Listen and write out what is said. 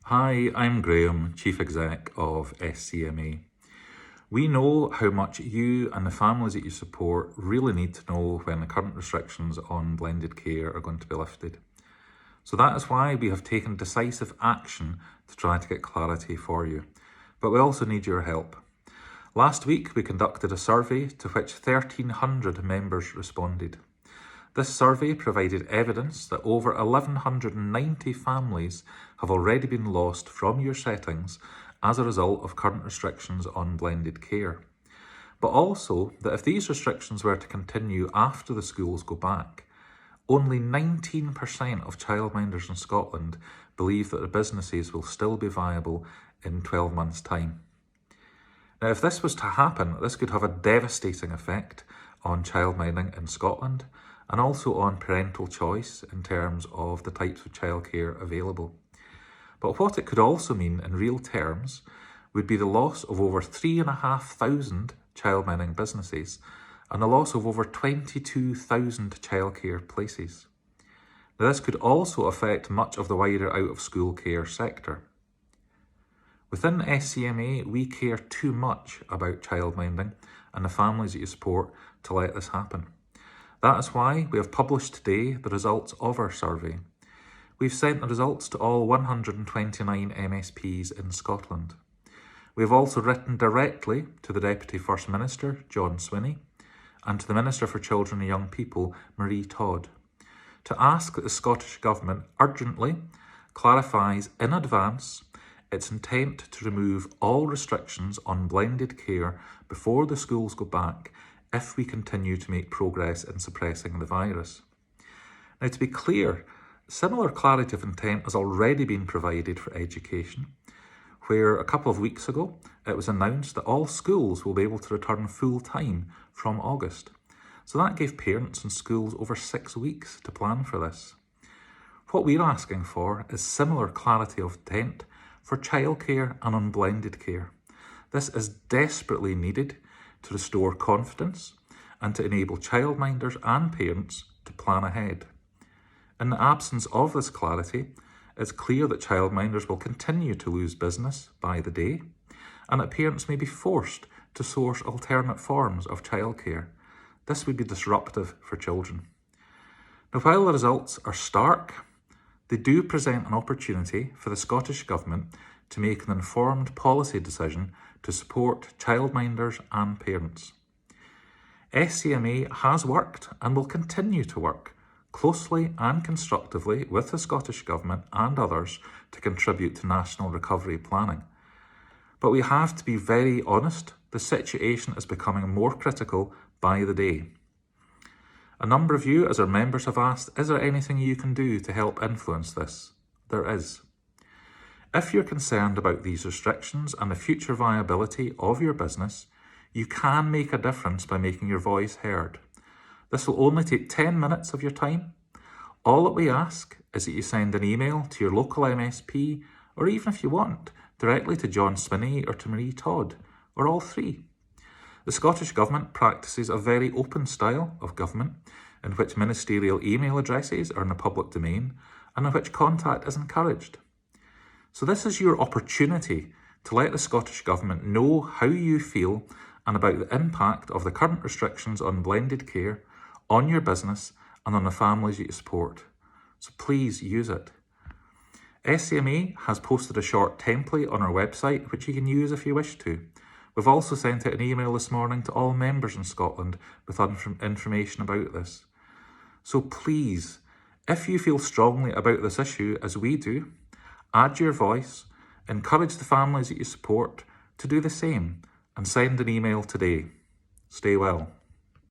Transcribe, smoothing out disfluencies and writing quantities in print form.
Hi, I'm Graham, Chief Exec of SCMA. We know how much you and the families that you support really need to know when the current restrictions on blended care are going to be lifted. So that is why we have taken decisive action to try to get clarity for you. But we also need your help. Last week we conducted a survey to which 1,300 members responded. This survey provided evidence that over 1,190 families have already been lost from your settings as a result of current restrictions on blended care. But also that if these restrictions were to continue after the schools go back, only 19% of childminders in Scotland believe that their businesses will still be viable in 12 months' time. Now, if this was to happen, this could have a devastating effect on childminding in Scotland and also on parental choice in terms of the types of childcare available. But what it could also mean in real terms would be the loss of over 3,500 childminding businesses and the loss of over 22,000 childcare places. Now, this could also affect much of the wider out-of-school care sector. Within SCMA, we care too much about childminding and the families that you support to let this happen. That is why we have published today the results of our survey. We've sent the results to all 129 MSPs in Scotland. We have also written directly to the Deputy First Minister, John Swinney, and to the Minister for Children and Young People, Marie Todd, to ask that the Scottish Government urgently clarifies in advance its intent to remove all restrictions on blended care before the schools go back if we continue to make progress in suppressing the virus. Now, to be clear, similar clarity of intent has already been provided for education, where a couple of weeks ago it was announced that all schools will be able to return full-time from August. So that gave parents and schools over 6 weeks to plan for this. What we're asking for is similar clarity of intent for childcare and on blended care. This is desperately needed to restore confidence and to enable childminders and parents to plan ahead. In the absence of this clarity, it's clear that childminders will continue to lose business by the day and that parents may be forced to source alternate forms of childcare. This would be disruptive for children. Now, while the results are stark, they do present an opportunity for the Scottish Government to make an informed policy decision to support childminders and parents. SCMA has worked and will continue to work closely and constructively with the Scottish Government and others to contribute to national recovery planning. But we have to be very honest, the situation is becoming more critical by the day. A number of you, as our members, have asked, is there anything you can do to help influence this? There is. If you're concerned about these restrictions and the future viability of your business, you can make a difference by making your voice heard. This will only take 10 minutes of your time. All that we ask is that you send an email to your local MSP, or even if you want, directly to John Swinney or to Marie Todd, or all three. The Scottish Government practices a very open style of government in which ministerial email addresses are in the public domain and in which contact is encouraged. So this is your opportunity to let the Scottish Government know how you feel and about the impact of the current restrictions on blended care, on your business and on the families you support. So please use it. SCMA has posted a short template on our website which you can use if you wish to. We've also sent out an email this morning to all members in Scotland with information about this. So please, if you feel strongly about this issue as we do, add your voice, encourage the families that you support to do the same, and send an email today. Stay well.